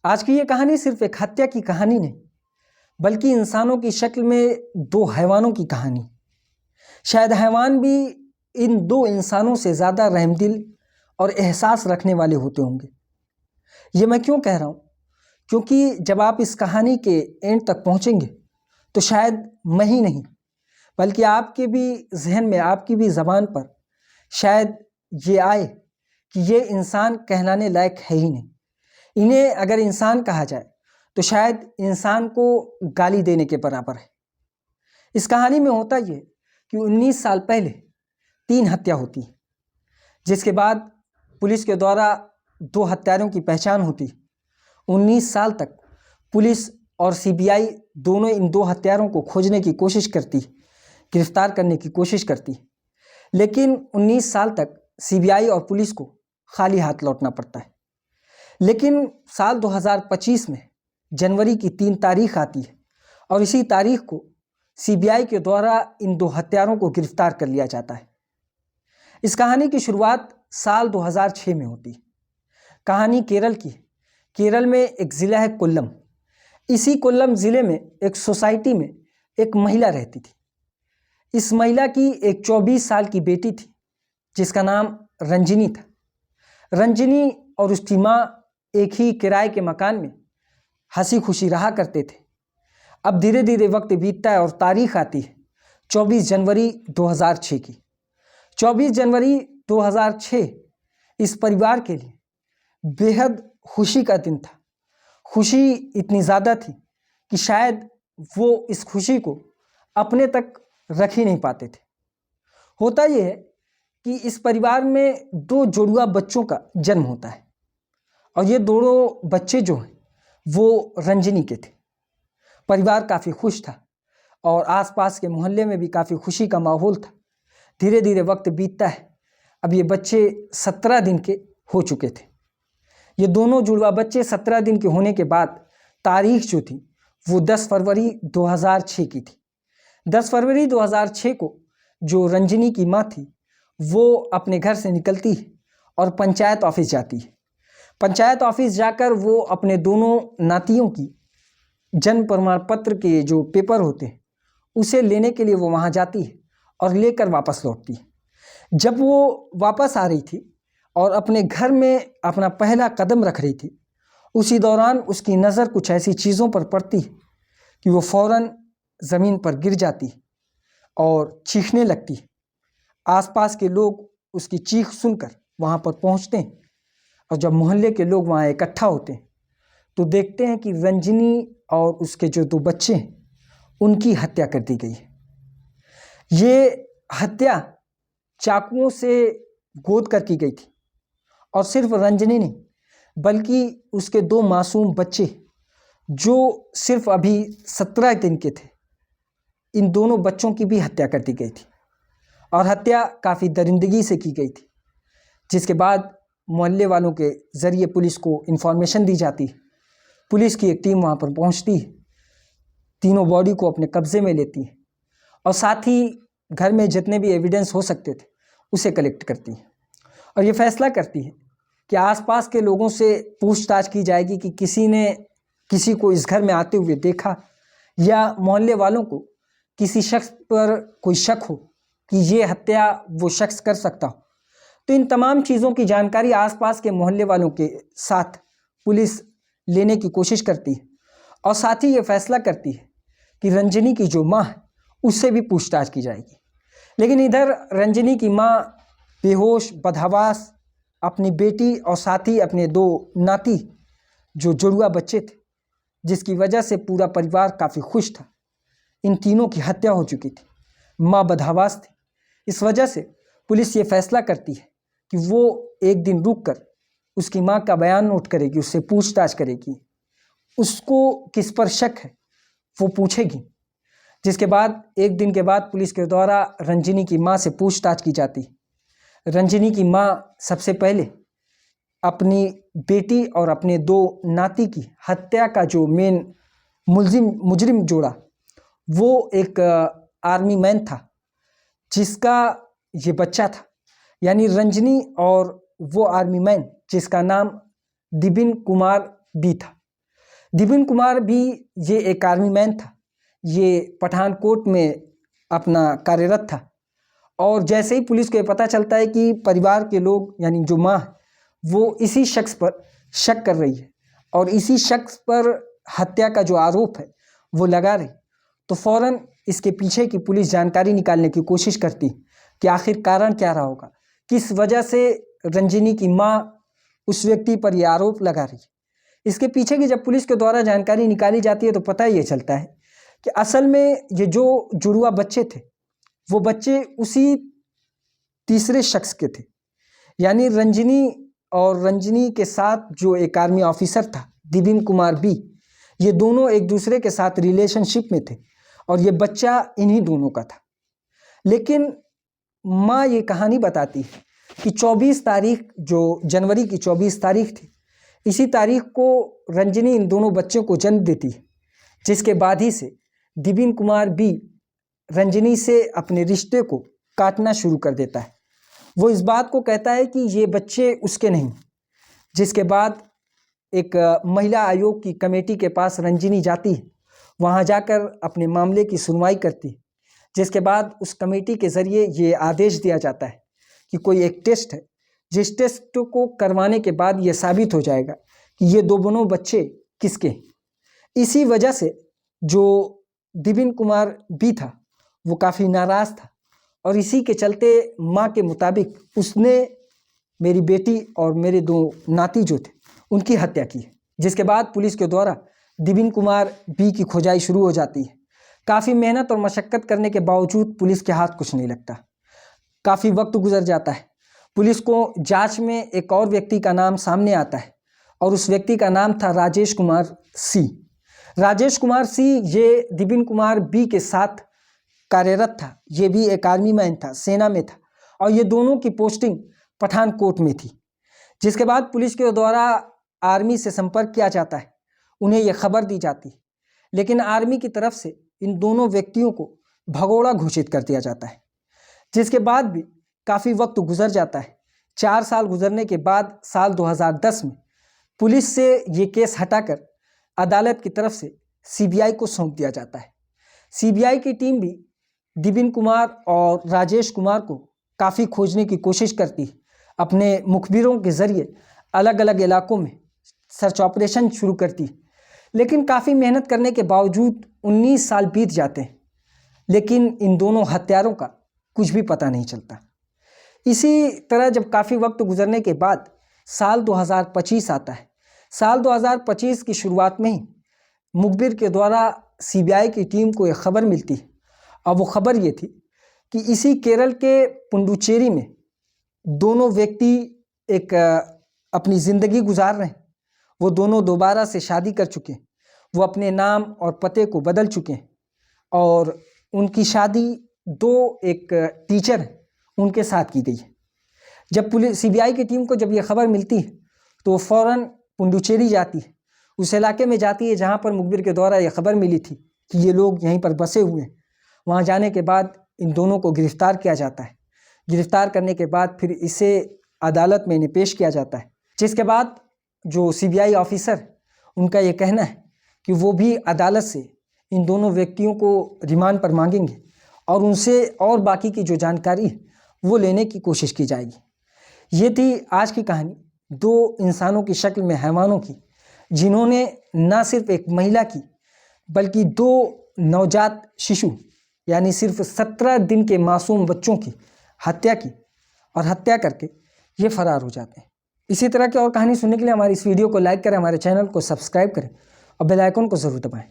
आज की ये कहानी सिर्फ एक हत्या की कहानी नहीं, बल्कि इंसानों की शक्ल में दो हैवानों की कहानी। शायद हैवान भी इन दो इंसानों से ज़्यादा रहमदिल और एहसास रखने वाले होते होंगे। ये मैं क्यों कह रहा हूँ? क्योंकि जब आप इस कहानी के एंड तक पहुँचेंगे तो शायद मैं ही नहीं, बल्कि आपके भी जहन में, आपकी भी ज़बान पर शायद ये आए कि ये इंसान कहलाने लायक है ही नहीं। इन्हें अगर इंसान कहा जाए तो शायद इंसान को गाली देने के बराबर है। इस कहानी में होता ये कि 19 साल पहले 3 हत्या होती है, जिसके बाद पुलिस के द्वारा 2 हत्यारों की पहचान होती है। 19 साल तक पुलिस और सीबीआई दोनों इन 2 हत्यारों को खोजने की कोशिश करती है, गिरफ्तार करने की कोशिश करती है, लेकिन 19 साल तक सीबीआई और पुलिस को खाली हाथ लौटना पड़ता है। लेकिन साल 2025 में जनवरी की 3 तारीख आती है और इसी तारीख को सीबीआई के द्वारा इन 2 हत्यारों को गिरफ्तार कर लिया जाता है। इस कहानी की शुरुआत साल 2006 में होती है। कहानी केरल की है। केरल में एक ज़िला है कोल्लम। इसी कोल्लम ज़िले में एक सोसाइटी में एक महिला रहती थी। इस महिला की एक 24 साल की बेटी थी जिसका नाम रंजिनी था। रंजिनी और उसकी माँ एक ही किराए के मकान में हंसी खुशी रहा करते थे। अब धीरे धीरे वक्त बीतता है और तारीख आती है 24 जनवरी 2006 की। 24 जनवरी 2006 इस परिवार के लिए बेहद खुशी का दिन था। खुशी इतनी ज़्यादा थी कि शायद वो इस खुशी को अपने तक रख ही नहीं पाते थे। होता यह है कि इस परिवार में 2 जुड़वा बच्चों का जन्म होता है और ये दोनों बच्चे जो हैं वो रंजिनी के थे। परिवार काफ़ी खुश था और आसपास के मोहल्ले में भी काफ़ी खुशी का माहौल था। धीरे धीरे वक्त बीतता है। अब ये बच्चे 17 दिन के हो चुके थे। ये दोनों जुड़वा बच्चे 17 दिन के होने के बाद तारीख जो थी वो 10 फरवरी 2006 की थी। 10 फरवरी 2006 को जो रंजिनी की माँ थी वो अपने घर से निकलती है और पंचायत ऑफिस जाती है। पंचायत ऑफिस जाकर वो अपने दोनों नातियों की जन्म प्रमाण पत्र के जो पेपर होते हैं उसे लेने के लिए वो वहाँ जाती है और लेकर वापस लौटती है। जब वो वापस आ रही थी और अपने घर में अपना पहला कदम रख रही थी, उसी दौरान उसकी नज़र कुछ ऐसी चीज़ों पर पड़ती है कि वो फ़ौरन ज़मीन पर गिर जाती है और चीखने लगती है। आसपास के लोग उसकी चीख सुनकर वहाँ पर पहुँचते हैं और जब मोहल्ले के लोग वहाँ इकट्ठा होते हैं तो देखते हैं कि रंजिनी और उसके जो 2 बच्चे हैं उनकी हत्या कर दी गई है। ये हत्या चाकुओं से गोद कर की गई थी और सिर्फ रंजिनी नहीं बल्कि उसके 2 मासूम बच्चे जो सिर्फ अभी 17 दिन के थे, इन दोनों बच्चों की भी हत्या कर दी गई थी और हत्या काफ़ी दरिंदगी से की गई थी। जिसके बाद मोहल्ले वालों के ज़रिए पुलिस को इन्फॉर्मेशन दी जाती है। पुलिस की एक टीम वहाँ पर पहुँचती है, तीनों बॉडी को अपने कब्ज़े में लेती है और साथ ही घर में जितने भी एविडेंस हो सकते थे उसे कलेक्ट करती है और ये फैसला करती है कि आसपास के लोगों से पूछताछ की जाएगी कि किसी ने किसी को इस घर में आते हुए देखा या मोहल्ले वालों को किसी शख्स पर कोई शक हो कि ये हत्या वो शख्स कर सकता हो। तो इन तमाम चीज़ों की जानकारी आसपास के मोहल्ले वालों के साथ पुलिस लेने की कोशिश करती है और साथ ही ये फैसला करती है कि रंजिनी की जो माँ है उससे भी पूछताछ की जाएगी। लेकिन इधर रंजिनी की माँ बेहोश, बदहवास अपनी बेटी और साथ ही अपने 2 नाती जो जुड़वा बच्चे थे, जिसकी वजह से पूरा परिवार काफ़ी खुश था। इन तीनों की हत्या हो चुकी थी, माँ बदहवास थी। इस वजह से पुलिस ये फैसला करती है कि वो एक दिन रुक कर उसकी माँ का बयान नोट करेगी, उससे पूछताछ करेगी, उसको किस पर शक है वो पूछेगी। जिसके बाद एक दिन के बाद पुलिस के द्वारा रंजिनी की माँ से पूछताछ की जाती है। रंजिनी की माँ सबसे पहले अपनी बेटी और अपने 2 नाती की हत्या का जो मेन मुजरिम जोड़ा वो एक आर्मी मैन था जिसका ये बच्चा था, यानी रंजिनी और वो आर्मी मैन जिसका नाम दिबिन कुमार बी था। दिबिन कुमार भी ये एक आर्मी मैन था, ये पठानकोट में अपना कार्यरत था। और जैसे ही पुलिस को ये पता चलता है कि परिवार के लोग यानी जो माँ है वो इसी शख्स पर शक कर रही है और इसी शख्स पर हत्या का जो आरोप है वो लगा रही, तो फौरन इसके पीछे की पुलिस जानकारी निकालने की कोशिश करती कि आखिर कारण क्या रहा होगा, किस वजह से रंजिनी की माँ उस व्यक्ति पर यह आरोप लगा रही है। इसके पीछे की जब पुलिस के द्वारा जानकारी निकाली जाती है तो पता ये चलता है कि असल में ये जो जुड़वा बच्चे थे वो बच्चे उसी तीसरे शख्स के थे, यानी रंजिनी और रंजिनी के साथ जो एक आर्मी ऑफिसर था दिबिन कुमार बी, ये दोनों एक दूसरे के साथ रिलेशनशिप में थे और ये बच्चा इन्हीं दोनों का था। लेकिन माँ ये कहानी बताती है कि 24 तारीख जो जनवरी की 24 तारीख थी, इसी तारीख को रंजिनी इन दोनों बच्चों को जन्म देती है, जिसके बाद ही से दिबिन कुमार बी रंजिनी से अपने रिश्ते को काटना शुरू कर देता है। वो इस बात को कहता है कि ये बच्चे उसके नहीं, जिसके बाद एक महिला आयोग की कमेटी के पास रंजिनी जाती है, वहाँ जाकर अपने मामले की सुनवाई करती है, जिसके बाद उस कमेटी के ज़रिए ये आदेश दिया जाता है कि कोई एक टेस्ट है, जिस टेस्ट को करवाने के बाद ये साबित हो जाएगा कि ये दोनों बच्चे किसके। इसी वजह से जो दिबिन कुमार बी था वो काफ़ी नाराज़ था और इसी के चलते माँ के मुताबिक उसने मेरी बेटी और मेरे 2 नाती जो थे उनकी हत्या की है। जिसके बाद पुलिस के द्वारा दिबिन कुमार बी की खोजाई शुरू हो जाती है। काफ़ी मेहनत और मशक्क़त करने के बावजूद पुलिस के हाथ कुछ नहीं लगता। काफ़ी वक्त गुजर जाता है। पुलिस को जांच में एक और व्यक्ति का नाम सामने आता है और उस व्यक्ति का नाम था राजेश कुमार सी। राजेश कुमार सी ये दिबिन कुमार बी के साथ कार्यरत था। ये भी एक आर्मी मैन था, सेना में था और ये दोनों की पोस्टिंग पठानकोट में थी। जिसके बाद पुलिस के द्वारा आर्मी से संपर्क किया जाता है, उन्हें यह खबर दी जाती है, लेकिन आर्मी की तरफ से इन दोनों व्यक्तियों को भगोड़ा घोषित कर दिया जाता है। जिसके बाद भी काफ़ी वक्त गुजर जाता है। 4 साल गुजरने के बाद साल 2010 में पुलिस से ये केस हटाकर अदालत की तरफ से सीबीआई को सौंप दिया जाता है। सीबीआई की टीम भी दिबिन कुमार और राजेश कुमार को काफ़ी खोजने की कोशिश करती है। अपने मुखबिरों के ज़रिए अलग अलग इलाकों में सर्च ऑपरेशन शुरू करती है, लेकिन काफ़ी मेहनत करने के बावजूद 19 साल बीत जाते हैं, लेकिन इन दोनों हत्यारों का कुछ भी पता नहीं चलता। इसी तरह जब काफ़ी वक्त गुजरने के बाद साल 2025 आता है। साल 2025 की शुरुआत में ही मुखबिर के द्वारा सीबीआई की टीम को एक खबर मिलती है और वो खबर ये थी कि इसी केरल के पुडुचेरी में दोनों व्यक्ति एक अपनी ज़िंदगी गुजार रहे हैं। वो दोनों दोबारा से शादी कर चुके हैं, वो अपने नाम और पते को बदल चुके हैं और उनकी शादी 2 एक टीचर हैं उनके साथ की गई है। जब पुलिस सीबीआई की टीम को जब ये खबर मिलती है तो फ़ौरन पुडुचेरी जाती है, उस इलाके में जाती है जहाँ पर मुखबिर के द्वारा ये खबर मिली थी कि ये लोग यहीं पर बसे हुए हैं। वहाँ जाने के बाद इन दोनों को गिरफ्तार किया जाता है। गिरफ्तार करने के बाद फिर इसे अदालत में इन्हें पेश किया जाता है, जिसके बाद जो सीबीआई ऑफिसर उनका ये कहना है कि वो भी अदालत से इन दोनों व्यक्तियों को रिमांड पर मांगेंगे और उनसे और बाकी की जो जानकारी है वो लेने की कोशिश की जाएगी। ये थी आज की कहानी 2 इंसानों की शक्ल में हैवानों की, जिन्होंने न सिर्फ एक महिला की बल्कि 2 नवजात शिशु यानी सिर्फ 17 दिन के मासूम बच्चों की हत्या की और हत्या करके ये फरार हो जाते हैं। इसी तरह की और कहानी सुनने के लिए हमारी इस वीडियो को लाइक करें, हमारे चैनल को सब्सक्राइब करें और बेल आइकन को ज़रूर दबाएं।